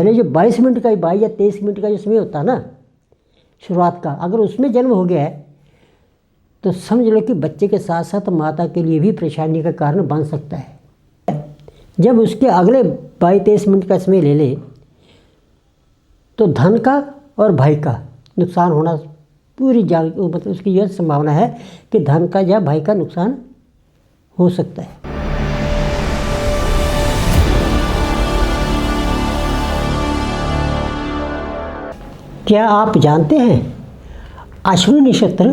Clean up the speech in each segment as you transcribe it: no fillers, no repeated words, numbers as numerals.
पहले जो 22 मिनट का 22 या 23 मिनट का जो समय होता है ना शुरुआत का, अगर उसमें जन्म हो गया है तो समझ लो कि बच्चे के साथ साथ माता के लिए भी परेशानी का कारण बन सकता है। जब उसके अगले 22-23 मिनट का समय ले ले तो धन का और भाई का नुकसान होना पूरी मतलब उसकी यह संभावना है कि धन का या भाई का नुकसान हो सकता है। क्या आप जानते हैं अश्विनी नक्षत्र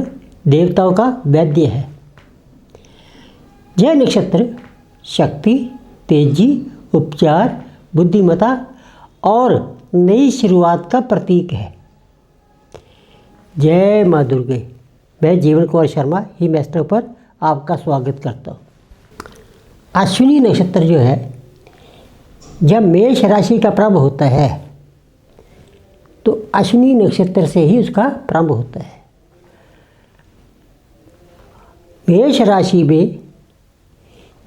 देवताओं का वैद्य है। यह नक्षत्र शक्ति, तेजी, उपचार, बुद्धिमत्ता और नई शुरुआत का प्रतीक है। जय माँ दुर्गे। मैं जीवन कुमार शर्मा ही मैस्टर पर आपका स्वागत करता हूँ। अश्विनी नक्षत्र जो है जब मेष राशि का प्रारंभ होता है तो अश्विनी नक्षत्र से ही उसका प्रारंभ होता है। मेष राशि में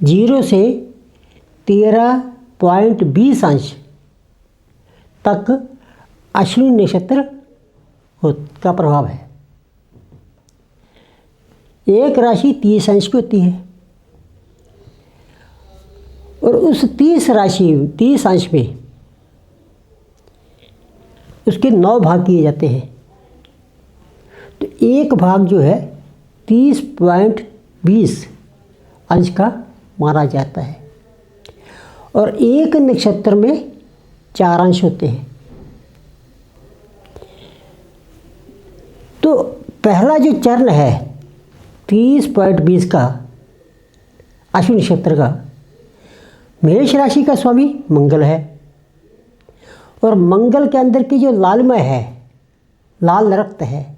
0 से 13.20 अंश तक अश्विनी नक्षत्र का प्रभाव है। एक राशि 30 अंश की होती है और उस 30 अंश में उसके 9 भाग किए जाते हैं। तो एक भाग जो है 30.20 अंश का माना जाता है और एक नक्षत्र में 4 अंश होते हैं। तो पहला जो चरण है 30.20 का अश्विनी नक्षत्र का, मेष राशि का स्वामी मंगल है और मंगल के अंदर की जो लालमय है, लाल रक्त है,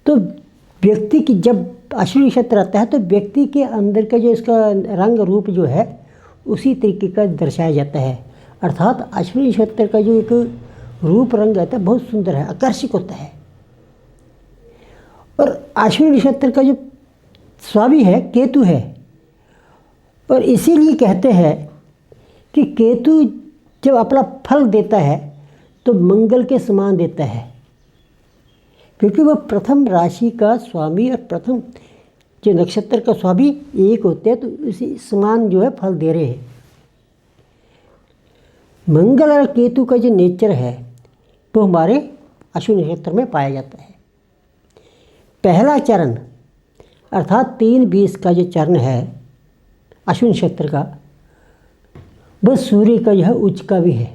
तो व्यक्ति की जब अश्विनी नक्षत्र आता है तो व्यक्ति के अंदर का जो इसका रंग रूप जो है उसी तरीके का दर्शाया जाता है। अर्थात अश्विनी नक्षत्र का जो एक रूप रंग रहता है बहुत सुंदर है, आकर्षक होता है। और अश्विनी नक्षत्र का जो स्वामी है केतु है और इसीलिए कहते हैं कि केतु जब अपना फल देता है तो मंगल के समान देता है, क्योंकि वह प्रथम राशि का स्वामी और प्रथम जो नक्षत्र का स्वामी एक होते हैं, तो उसी समान जो है फल दे रहे हैं। मंगल और केतु का जो नेचर है तो हमारे अश्विनी नक्षत्र में पाया जाता है। पहला चरण अर्थात 3:20 का जो चरण है अश्विनी नक्षत्र का, वह सूर्य का जो है उच्च का भी है।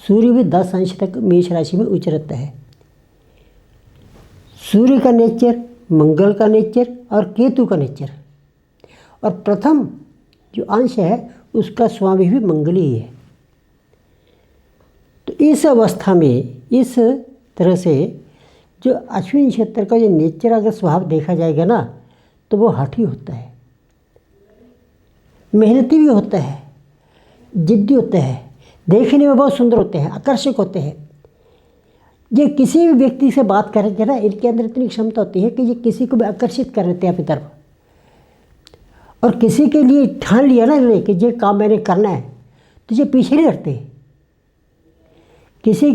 सूर्य भी 10 अंश तक मेष राशि में उच्च रहता है। सूर्य का नेचर, मंगल का नेचर और केतु का नेचर, और प्रथम जो अंश है उसका स्वामी भी मंगल ही है। तो इस अवस्था में इस तरह से जो अश्विनी नक्षत्र का जो नेचर अगर स्वभाव देखा जाएगा ना तो वो हठी होता है, मेहनती भी होता है, जिद्दी होता है, देखने में बहुत सुंदर होते हैं, आकर्षक होते हैं। ये किसी भी व्यक्ति से बात करेंगे ना, इनके अंदर इतनी क्षमता होती है कि ये किसी को भी आकर्षित कर लेते हैं अपनी तरफ। और किसी के लिए ठान लिया ना इन्होंने कि ये काम मैंने करना है तो ये पीछे नहीं हटते। किसी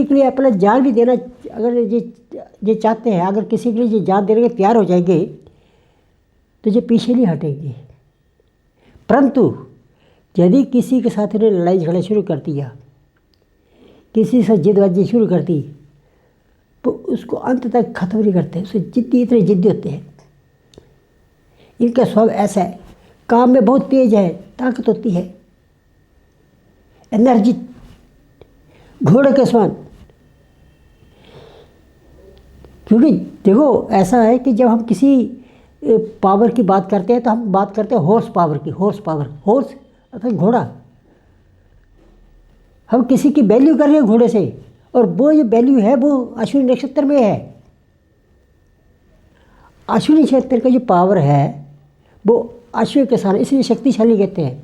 के लिए अपना जान भी देना अगर ये चाहते हैं, अगर किसी के लिए ये जान देने के तैयार हो जाएंगे तो ये पीछे नहीं हटेंगे। परंतु यदि किसी के साथ इन्होंने लड़ाई झगड़ा शुरू कर दिया, किसी से जिदबाजी शुरू कर दी, तो उसको अंत तक खत्म नहीं करते। उससे इतने जिद्दी होते हैं। इनका स्वभाव ऐसा है, काम में बहुत तेज है, ताकत होती है, एनर्जी घोड़े के समान। क्योंकि देखो ऐसा है कि जब हम किसी पावर की बात करते हैं तो हम बात करते हैं हॉर्स पावर की। हॉर्स अर्थात घोड़ा। हम किसी की वैल्यू कर रहे हैं घोड़े से, और वो जो वैल्यू है वो अश्विनी नक्षत्र में है। अश्विनी नक्षत्र का जो पावर है वो अश्विनी के साथ, इसलिए शक्तिशाली कहते हैं।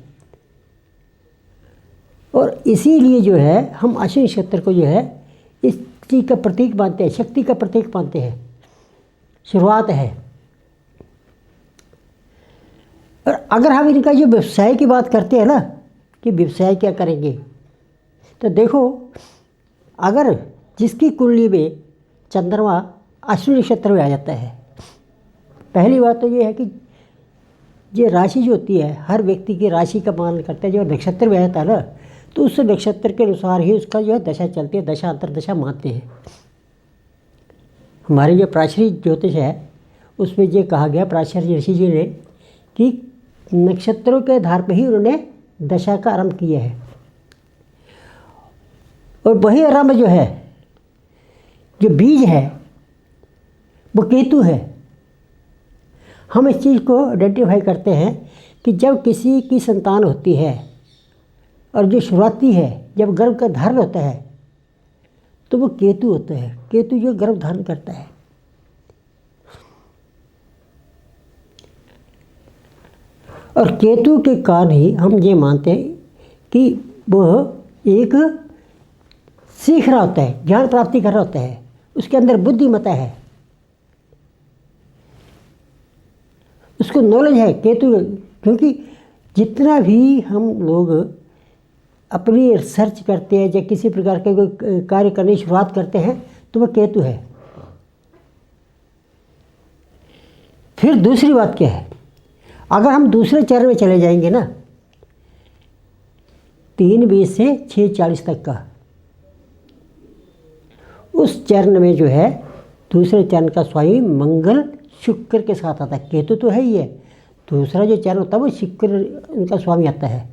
और इसीलिए जो है हम अश्विनी नक्षत्र को जो है इस चीज़ का प्रतीक मानते हैं, शक्ति का प्रतीक मानते हैं, शुरुआत है। और अगर हम इनका जो व्यवसाय की बात करते हैं ना, कि व्यवसाय क्या करेंगे। तो देखो, अगर जिसकी कुंडली में चंद्रमा अश्विनी नक्षत्र में आ जाता है, पहली बात तो ये है कि ये राशि जो होती है हर व्यक्ति की राशि का मान करते हैं। जो नक्षत्र में आता है ना, तो उस नक्षत्र के अनुसार ही उसका जो है दशा चलती है, दशा अंतरदशा मानते हैं। हमारे जो प्राचीन ज्योतिष है उसमें ये कहा गया प्राचार्य ऋषि जी ने कि नक्षत्रों के आधार पर ही उन्होंने दशा का आरंभ किया है। और वही आरंभ जो है, जो बीज है वो केतु है। हम इस चीज़ को आइडेंटिफाई करते हैं कि जब किसी की संतान होती है और जो शुरुआती है, जब गर्भ का धारण होता है तो वो केतु होता है। केतु जो गर्भ धारण करता है। और केतु के कारण ही हम ये मानते हैं कि वह एक सीख रहा होता है, ज्ञान प्राप्ति कर रहा होता है, उसके अंदर बुद्धिमत्ता है, उसको नॉलेज है केतु। क्योंकि जितना भी हम लोग अपनी रिसर्च करते हैं या किसी प्रकार के कोई कार्य करने की शुरुआत करते हैं तो वह केतु है। फिर दूसरी बात क्या है, अगर हम दूसरे चरण में चले जाएंगे ना, 3:20 से 6:40 तक का, उस चरण में जो है दूसरे चरण का स्वामी मंगल शुक्र के साथ आता है। केतु तो है ही है, दूसरा जो चरण होता है वो शुक्र उनका स्वामी आता है।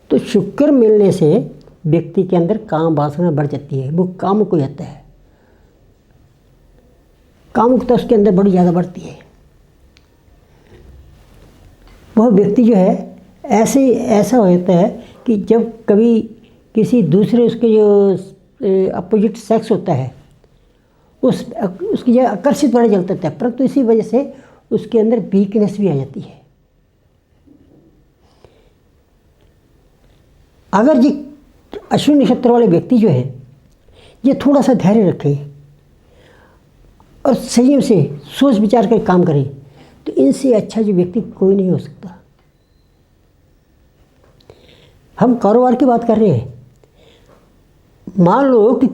तो शुक्र मिलने से व्यक्ति के अंदर काम वासना बढ़ जाती है, वो काम को आता है, कामुकता उसके अंदर बड़ी ज़्यादा बढ़ती है। वह व्यक्ति जो है ऐसा हो जाता है कि जब कभी किसी दूसरे उसके जो अपोजिट सेक्स होता है उसकी जो आकर्षित बड़ा जलता है, परंतु इसी वजह से उसके अंदर वीकनेस भी आ जाती है। अगर ये अश्विनी नक्षत्र वाले व्यक्ति जो है ये थोड़ा सा धैर्य रखें और संयम से सोच विचार कर काम करें तो इनसे अच्छा जो व्यक्ति कोई नहीं हो सकता। हम कारोबार की बात कर रहे हैं। मान लो कि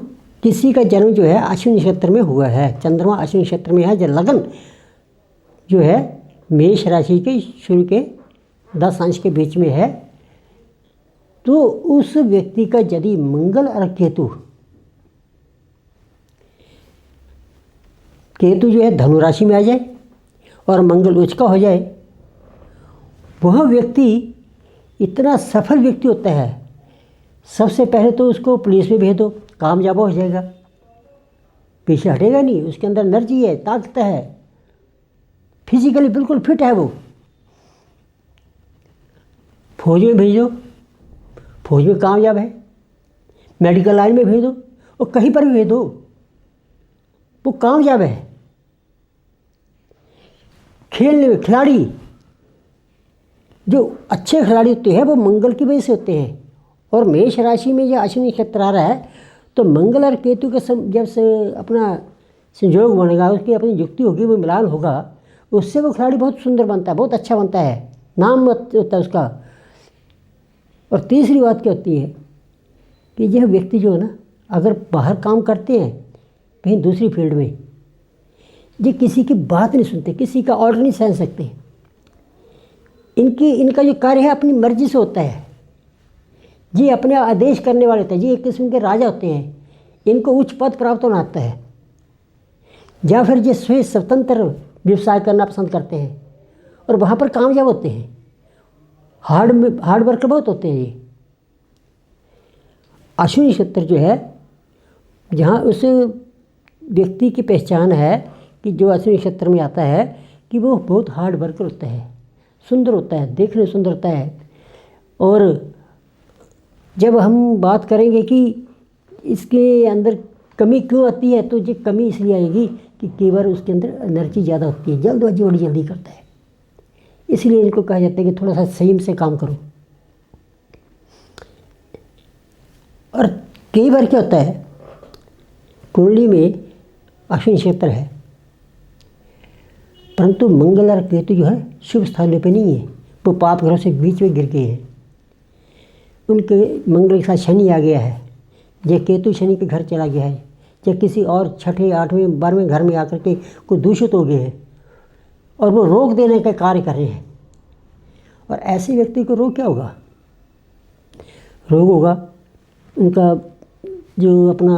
किसी का जन्म जो है अश्विनी नक्षत्र में हुआ है, चंद्रमा अश्विनी नक्षत्र में है, जो लगन जो है मेष राशि के शुरू के 10 अंश के बीच में है, तो उस व्यक्ति का यदि मंगल और केतु जो है धनु राशि में आ जाए और मंगल उच्च का हो जाए, वह व्यक्ति इतना सफल व्यक्ति होता है। सबसे पहले तो उसको पुलिस में भेज दो, कामयाब हो जाएगा, पीछे हटेगा नहीं, उसके अंदर एनर्जी है, ताकत है, फिजिकली बिल्कुल फिट है वो। फौज में भेज दो, फौज में कामयाब है, मेडिकल लाइन में भेज दो और कहीं पर भी भेज दो, वो कामयाब है। खेलने में खिलाड़ी जो अच्छे खिलाड़ी होते हैं वो मंगल की वजह से होते हैं। और मेष राशि में जो अश्विनी नक्षत्र आ रहा है तो मंगल और केतु के जब से अपना संयोग बनेगा, उसकी अपनी युक्ति होगी, वो मिलान होगा, उससे वो खिलाड़ी बहुत सुंदर बनता है, बहुत अच्छा बनता है, नाम होता है उसका। और तीसरी बात क्या होती है कि यह व्यक्ति जो है ना, अगर बाहर काम करते हैं कहीं दूसरी फील्ड में, ये किसी की बात नहीं सुनते, किसी का ऑर्डर नहीं सहन सकते। इनका जो कार्य है अपनी मर्जी से होता है। ये अपने आदेश करने वाले होते हैं, ये एक किस्म के राजा होते हैं। इनको उच्च पद प्राप्त होना आता है, या फिर ये स्वयं स्वतंत्र व्यवसाय करना पसंद करते हैं और वहाँ पर कामयाब होते हैं। हार्ड वर्कर बहुत होते हैं ये। अश्विनी नक्षत्र जो है, जहाँ उस व्यक्ति की पहचान है कि जो अश्विनी नक्षत्र में आता है कि वो बहुत हार्ड वर्कर होता है, सुंदर होता है, देखने में सुंदर होता है। और जब हम बात करेंगे कि इसके अंदर कमी क्यों आती है, तो ये कमी इसलिए आएगी कि केवल उसके अंदर एनर्जी ज़्यादा होती है, जल्दबाजी बड़ी जल्दी करता है। इसलिए इनको कहा जाता है कि थोड़ा सा संयम से काम करो। और कई बार क्या होता है, कुंडली में अश्विनी नक्षत्र है परंतु मंगल और केतु जो है शुभ स्थानों पे नहीं है, वो पाप ग्रहों से बीच में गिर गए हैं, उनके मंगल के साथ शनि आ गया है, या केतु शनि के घर चला गया है, या किसी और छठे 8वें 12वें घर में आकर के कोई दूषित हो गए हैं और वो रोग देने का कार्य कर रहे हैं। और ऐसे व्यक्ति को रोग क्या होगा? रोग होगा उनका जो अपना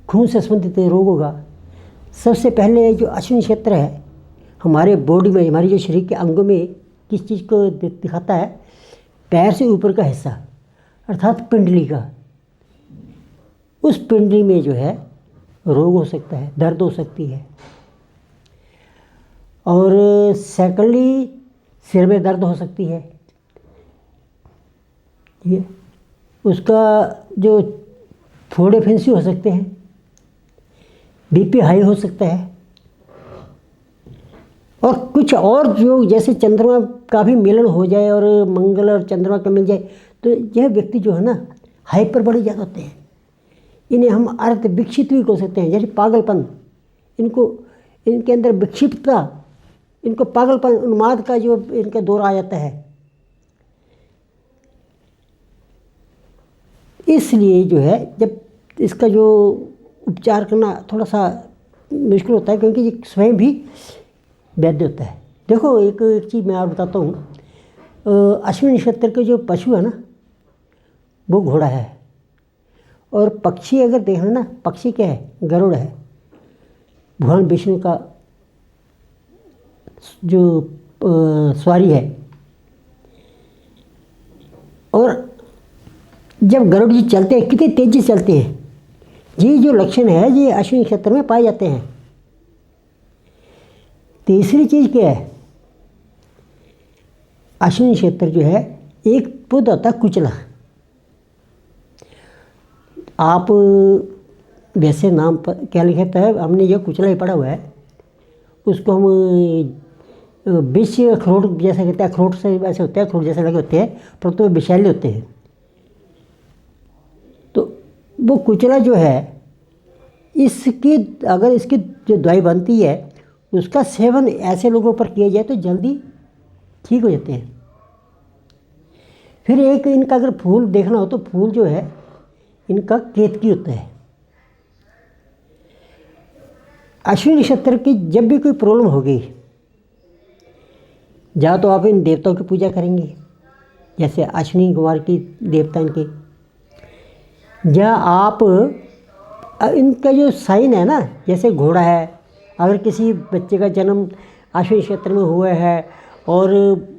खून से संबंधित रोग होगा। सबसे पहले जो अश्विनी क्षेत्र है हमारे बॉडी में, हमारे जो शरीर के अंगों में किस चीज़ को दिखाता है? पैर से ऊपर का हिस्सा अर्थात पिंडली का। उस पिंडली में जो है रोग हो सकता है, दर्द हो सकती है। और सेकंडली सिर में दर्द हो सकती है, ये उसका जो फोड़े फिंसी हो सकते हैं, बीपी हाई हो सकता है। और कुछ और जो जैसे चंद्रमा का भी मिलन हो जाए और मंगल और चंद्रमा का मिल जाए तो यह व्यक्ति जो है ना हाइपर बड़े ज़्यादा होते हैं। इन्हें हम अर्ध विक्षिप्त भी कह सकते हैं, जैसे पागलपन, इनको इनके अंदर विक्षिप्तता, इनको पागलपन उन्माद का जो इनका दौर आ जाता है। इसलिए जो है जब इसका जो उपचार करना थोड़ा सा मुश्किल होता है, क्योंकि ये स्वयं भी वैद्य होता है। देखो एक चीज़ मैं आपको बताता हूँ, अश्विनी नक्षत्र के जो पशु है ना वो घोड़ा है, और पक्षी अगर देखना ना, पक्षी क्या है? गरुड़ है, भगवान विष्णु का जो सवारी है। और जब गरुड़ जी चलते हैं कितनी तेजी से चलते हैं, ये जो लक्षण है ये अश्विनी नक्षत्र में पाए जाते हैं। तीसरी चीज़ क्या है? अश्विनी नक्षत्र जो है एक पुद होता है कुचला। आप वैसे नाम पर क्या लिखता है, हमने ये कुचला ही पढ़ा हुआ है, उसको हम विष अखरोट जैसा कहते हैं, अखरोट से वैसे होते हैं, अखरोट जैसे लगे होते हैं परंतु तो विषैले होते हैं। तो वो कुचला जो है इसकी अगर इसकी जो दवाई बनती है उसका सेवन ऐसे लोगों पर किया जाए तो जल्दी ठीक हो जाते हैं। फिर एक इनका अगर फूल देखना हो तो फूल जो है इनका केतकी होता है। अश्विनी नक्षत्र की जब भी कोई प्रॉब्लम होगी, या तो आप इन देवताओं की पूजा करेंगे, जैसे अश्विनी कुमार की देवता इनके, या आप इनका जो साइन है ना, जैसे घोड़ा है, अगर किसी बच्चे का जन्म अश्विनी नक्षत्र में हुआ है और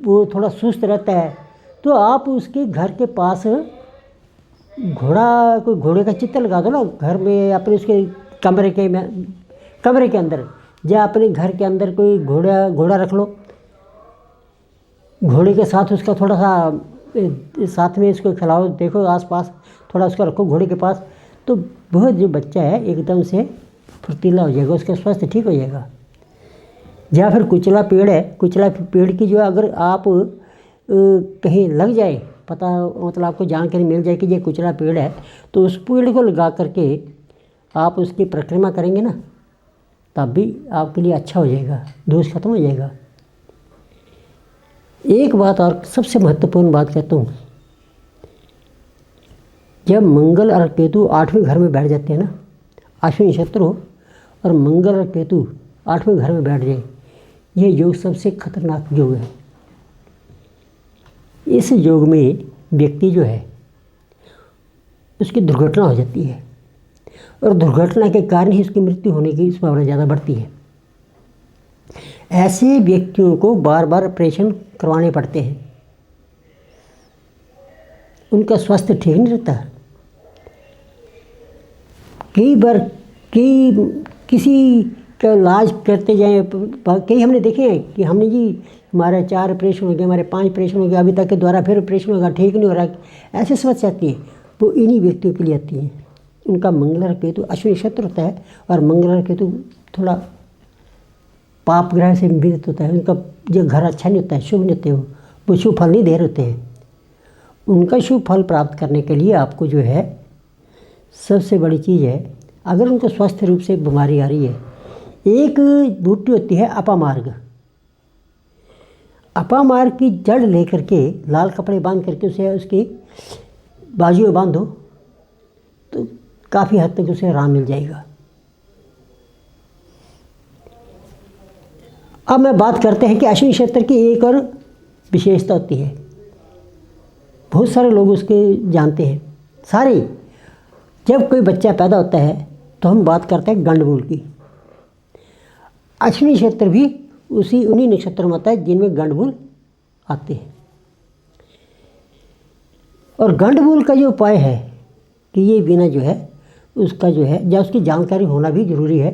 वो थोड़ा सुस्त रहता है तो आप उसके घर के पास कोई घोड़े का चित्र लगा दो ना घर में, अपने उसके कमरे के अंदर, या अपने घर के अंदर कोई घोड़ा रख लो, घोड़े के साथ उसका थोड़ा सा साथ में इसको खिलाओ, देखो आसपास थोड़ा उसका रखो घोड़े के पास, तो वह जो बच्चा है एकदम से फुर्तीला हो जाएगा, उसका स्वास्थ्य ठीक हो जाएगा। या फिर कुचला पेड़ है, कुचला पेड़ की जो अगर आप कहीं लग जाए, पता मतलब आपको जानकारी मिल जाए कि ये कुचला पेड़ है, तो उस पेड़ को लगा करके आप उसकी परिक्रमा करेंगे ना, तब भी आपके लिए अच्छा हो जाएगा, दोष खत्म हो जाएगा। एक बात और सबसे महत्वपूर्ण बात कहता हूँ, जब मंगल और केतु 8वें घर में बैठ जाते हैं ना, अश्विनी नक्षत्र हो और मंगल और केतु 8वें घर में बैठ जाए, ये योग सबसे खतरनाक योग है। इस योग में व्यक्ति जो है उसकी दुर्घटना हो जाती है, और दुर्घटना के कारण ही उसकी मृत्यु होने की संभावना ज़्यादा बढ़ती है। ऐसे व्यक्तियों को बार बार ऑपरेशन करवाने पड़ते हैं, उनका स्वास्थ्य ठीक नहीं रहता। कई बार किसी का इलाज करते जाएं, कई हमने देखे हैं कि हमने जी हमारे 4 ऑपरेशन हो गए, हमारे 5 ऑपरेशन हो गए, अभी तक के द्वारा फिर ऑपरेशन होगा, ठीक नहीं हो रहा, ऐसे समस्या आती है, वो इन्हीं व्यक्तियों के लिए आती है। उनका मंगल और केतु अश्विनी नक्षत्र होता है, और मंगल और केतु थोड़ा पाप ग्रह से पीड़ित होता है, उनका जो घर अच्छा नहीं होता है, शुभ नहीं होते, वो शुभ फल नहीं दे रहे होते हैं। उनका शुभ फल प्राप्त करने के लिए आपको जो है सबसे बड़ी चीज़ है, अगर उनको स्वस्थ रूप से बीमारी आ रही है, एक बूटी होती है अपामार्ग। अपामार की जड़ लेकर के लाल कपड़े बांध करके उसे उसकी बाजू में बांधो तो काफ़ी हद तक उसे आराम मिल जाएगा। अब मैं बात करते हैं कि अश्विनी नक्षत्र की एक और विशेषता होती है, बहुत सारे लोग उसके जानते हैं सारे। जब कोई बच्चा पैदा होता है तो हम बात करते हैं गंडमूल की। अश्विनी नक्षत्र भी उन्हीं नक्षत्र में आता है जिनमें गंडमूल आते हैं। और गंडमूल का जो उपाय है कि ये बिना जो है उसका जो है या उसकी जानकारी होना भी जरूरी है,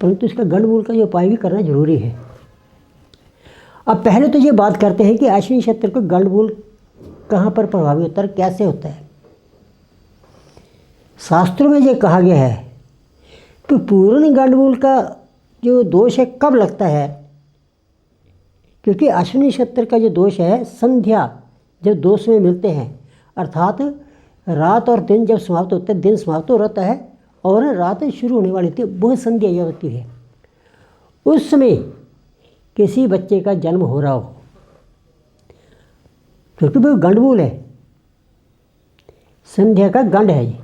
परंतु इसका गंडमूल का जो उपाय भी करना जरूरी है। अब पहले तो ये बात करते हैं कि अश्विनी नक्षत्र को गंडमूल कहाँ पर प्रभावी होता है, कैसे होता है। शास्त्रों में ये कहा गया है कि पूर्ण गंडमूल का जो दोष है कब लगता है, क्योंकि अश्विनी नक्षत्र का जो दोष है संध्या जब दोष में मिलते हैं, अर्थात रात और दिन जब समाप्त होते हैं, दिन समाप्त हो रहता है और रात शुरू होने वाली थी, वह संध्या यह होती है। उस समय किसी बच्चे का जन्म हो रहा हो, क्योंकि वो गंडमूल है, संध्या का गंड है ये,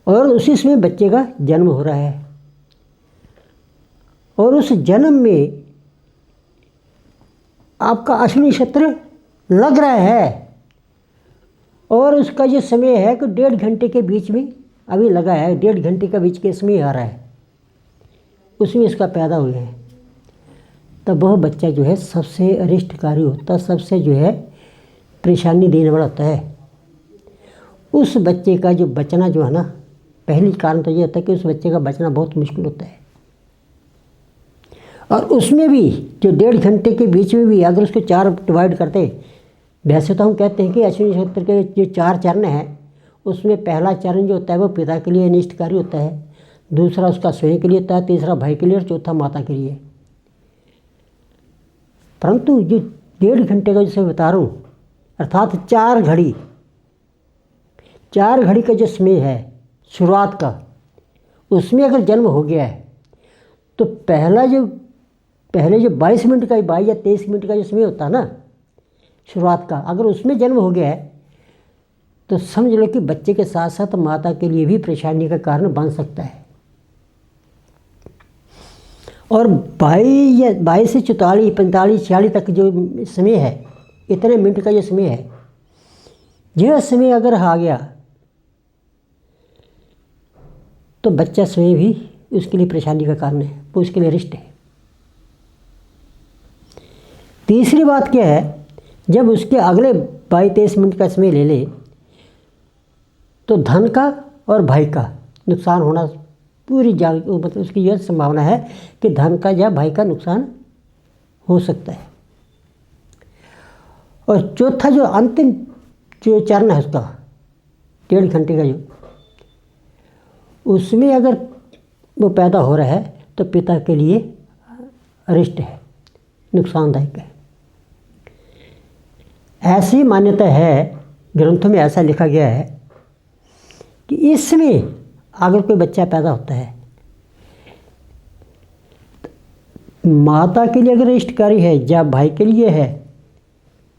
और उसी समय बच्चे का जन्म हो रहा है और उस जन्म में आपका अश्विनी नक्षत्र लग रहा है और उसका जो समय है कि 1.5 घंटे के बीच में अभी लगा है, 1.5 घंटे का बीच के समय आ रहा है, उसमें इसका पैदा हुआ है, तब वह बच्चा जो है सबसे अरिष्टकारी होता है, सबसे जो है परेशानी देने वाला होता है। उस बच्चे का जो बचना जो है ना, पहली कारण तो ये होता है कि उस बच्चे का बचना बहुत मुश्किल होता है। और उसमें भी जो 1.5 घंटे के बीच में भी अगर उसको 4 डिवाइड करते, वैसे तो हम कहते हैं कि अश्विनी नक्षत्र के जो 4 चरण हैं उसमें पहला चरण जो होता है वो पिता के लिए अनिष्टकारी होता है, दूसरा उसका स्वयं के लिए होता है, तीसरा भाई के लिए और चौथा माता के लिए। परंतु जो 1.5 घंटे का जिसे बता रहा हूँ, अर्थात 4 घड़ी का जो समय है शुरुआत का, उसमें अगर जन्म हो गया है तो पहले जो 22 मिनट का 22 या 23 मिनट का जो समय होता है ना शुरुआत का, अगर उसमें जन्म हो गया है तो समझ लो कि बच्चे के साथ साथ माता के लिए भी परेशानी का कारण बन सकता है। और 22 से 44, 45, 46 तक जो समय है, इतने मिनट का जो समय है, यह समय अगर आ गया तो बच्चा स्वयं भी उसके लिए परेशानी का कारण है, वो उसके लिए रिष्ट है। तीसरी बात क्या है, जब उसके अगले 22-23 मिनट का समय ले ले तो धन का और भाई का नुकसान होना पूरी मतलब उसकी यह संभावना है कि धन का या भाई का नुकसान हो सकता है। और चौथा जो अंतिम जो चरण है उसका 1.5 घंटे का जो, उसमें अगर वो पैदा हो रहा है तो पिता के लिए अरिष्ट है, नुकसानदायक है। ऐसी मान्यता है, ग्रंथों में ऐसा लिखा गया है कि इसमें अगर कोई बच्चा पैदा होता है, माता के लिए अगर इष्टकारी है या भाई के लिए है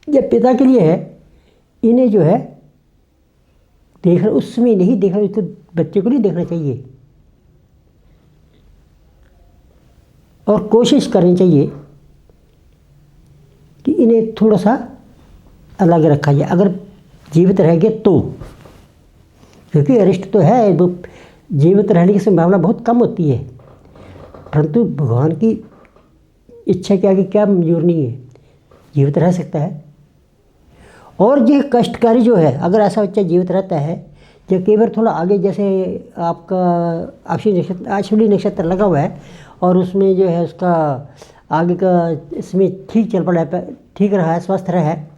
या पिता के लिए है, इन्हें जो है देखना, उस समय नहीं देखना, इसको बच्चे को नहीं देखना चाहिए और कोशिश करनी चाहिए कि इन्हें थोड़ा सा अलग रखा जाए अगर जीवित रहेंगे तो, क्योंकि अरिष्ट तो है, वो जीवित रहने की संभावना बहुत कम होती है, परंतु भगवान की इच्छा के आगे क्या मंजूर नहीं है, जीवित रह सकता है। और यह कष्टकारी जो है, अगर ऐसा बच्चा जीवित रहता है, जब कई बार थोड़ा आगे जैसे आपका अश्विनी नक्षत्र लगा हुआ है और उसमें जो है उसका आगे का इसमें ठीक चल पड़ा है, ठीक रहा है, स्वस्थ रहा है,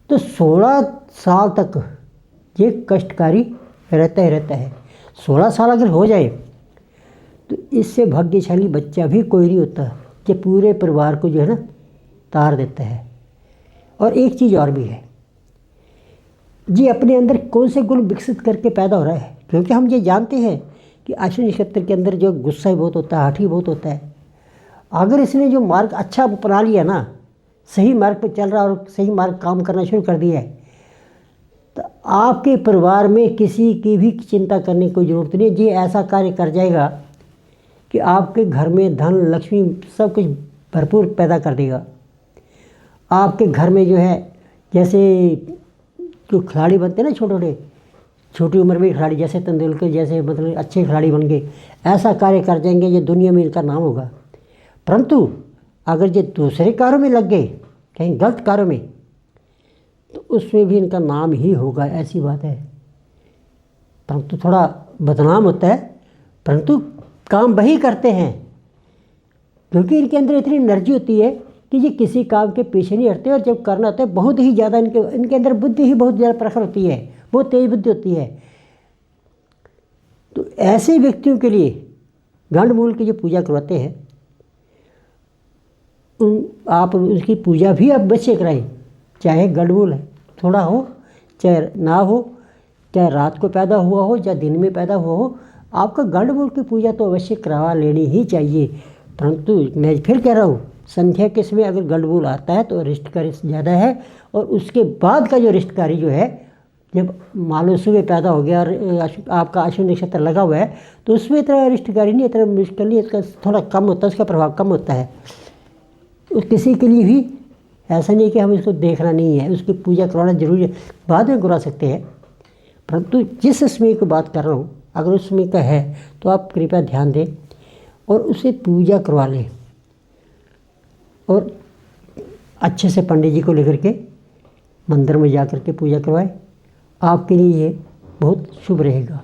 तो 16 साल तक ये कष्टकारी रहता ही रहता है। 16 साल अगर हो जाए तो इससे भाग्यशाली बच्चा भी कोई नहीं होता, जो पूरे परिवार को जो है ना तार देता है। और एक चीज़ और भी है, ये अपने अंदर कौन से गुण विकसित करके पैदा हो रहा है, क्योंकि हम ये जानते हैं कि अश्विनी नक्षत्र के अंदर जो गुस्सा बहुत होता है, हठी बहुत होता है, अगर इसने जो मार्ग अच्छा अपना लिया ना, सही मार्ग पर चल रहा और सही मार्ग काम करना शुरू कर दिया है, तो आपके परिवार में किसी की भी चिंता करने की कोई ज़रूरत नहीं है। ये ऐसा कार्य कर जाएगा कि आपके घर में धन लक्ष्मी सब कुछ भरपूर पैदा कर देगा। आपके घर में जो है, जैसे जो खिलाड़ी बनते हैं ना, छोटी उम्र में खिलाड़ी, जैसे तेंदुलकर जैसे मतलब अच्छे खिलाड़ी बन गए, ऐसा कार्य कर जाएंगे ये दुनिया में इनका नाम होगा। परंतु अगर ये दूसरे कार्यों में लग गए, कहीं गलत कार्यों में, तो उसमें भी इनका नाम ही होगा, ऐसी बात है। परंतु थोड़ा बदनाम होता है, परंतु काम वही करते हैं, क्योंकि इनके अंदर इतनी एनर्जी होती है कि ये किसी काम के पीछे नहीं हटते। और जब करना होता है बहुत ही ज़्यादा इनके अंदर बुद्धि ही बहुत ज़्यादा प्रखर होती है, बहुत तेज बुद्धि होती है। तो ऐसे व्यक्तियों के लिए गंडमूल की जो पूजा करवाते हैं, आप उसकी पूजा भी अवश्य कराएं, चाहे गंडमूल है थोड़ा हो चाहे ना हो, चाहे रात को पैदा हुआ हो या दिन में पैदा हुआ हो, आपका गंडमूल की पूजा तो अवश्य करवा लेनी ही चाहिए। परंतु मैं फिर कह रहा हूँ, संध्या के समय अगर गंडमूल आता है तो अरिष्ट कार्य ज़्यादा है। और उसके बाद का जो अरिष्ट कार्य जो है, जब मान लो सुबह पैदा हो गया और आपका अश्विनी नक्षत्र लगा हुआ है, तो उसमें इतना अरिष्ट कार्य नहीं, इतना मुश्किल नहीं, इसका थोड़ा कम होता है, उसका प्रभाव कम होता है। किसी के लिए भी ऐसा नहीं है कि हम इसको देखना नहीं है, उसकी पूजा करवाना जरूरी है, बाद में करवा सकते हैं। परंतु जिस समय की बात कर रहा हूँ, अगर उस समय का है तो आप कृपया ध्यान दें और उसे पूजा करवा लें, और अच्छे से पंडित जी को लेकर के मंदिर में जा कर के पूजा करवाएं। आपके लिए ये बहुत शुभ रहेगा।